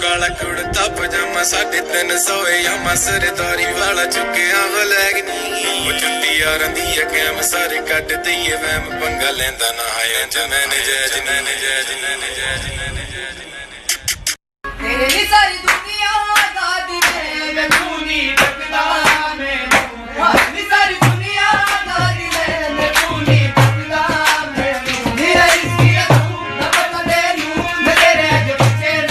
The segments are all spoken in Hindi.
काला कुड़ता पजामा 350 यामा सरदारी वाला चुकिया फ्लैग नी जुत्ती यारां दी कैम सारे कट दईए वैम पंगा लेंदा ना है मैंने जैज तेरी सारी दुनिया आजादी में मैं तू नहीं टकदा मेरी सारी दुनिया आजादी में मैं तू नहीं टकदा मेरा इसकी तू न पता दे लूं मैं तेरे आगे पीछे न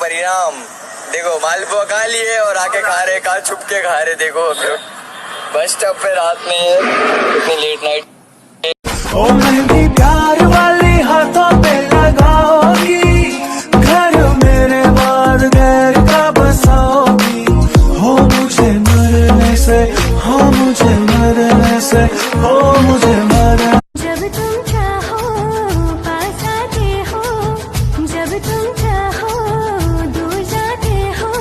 परिणाम देखो, मालपुआ खा लिए और आके खा रहे, कहा छुप के खा रहे। देखो बस स्टॉप पे रात में इतनी लेट नाइट। ओ मेहंदी प्यार वाली हाथों पे लगाओगी, घर मेरे बाद गैर का बसाओगी। हो मुझे मरने से, हो मुझे मरने से, हो मुझे मरने। जब तुम चाहो पास आते हो, जब तुम चाहो दूर जाते हो,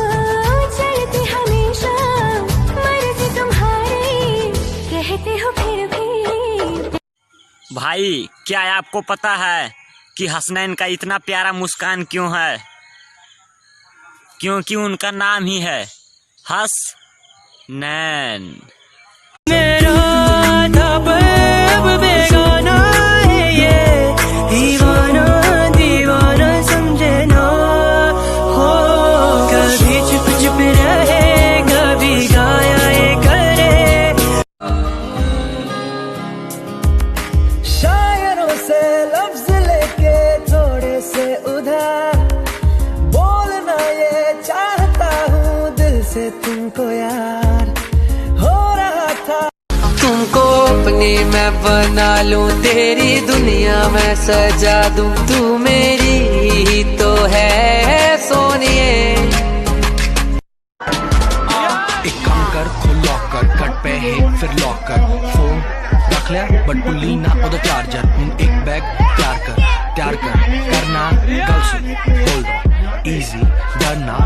चलते हमेशा मर्जी तुम्हारी, कहते हो फिर भी। भाई क्या आपको पता है कि हसनैन का इतना प्यारा मुस्कान क्यों है? क्योंकि उनका नाम ही है हसनैन। मेरा अब बेगाना है ये दीवाना, दीवाना समझे ना हो। कभी चुप चुप रहे, कभी गाया ये करे। शायरों से लफ्ज लेके थोड़े से उधार बोलना ये चाहता हूँ दिल से तुमको यार। हो रहा था तुमको अपनी मैं बना लूं, तेरी दुनिया मैं सजा दूं। तू मेरी ही तो है सोनिए। एक काम कर, खोल लॉक कर, कट पे हिट फिर लॉक कर। फोन रख लिया बट पुली ना उधर चार्जर। एक बैग तैयार कर करना गर्ल्स होल्ड इजी डरना।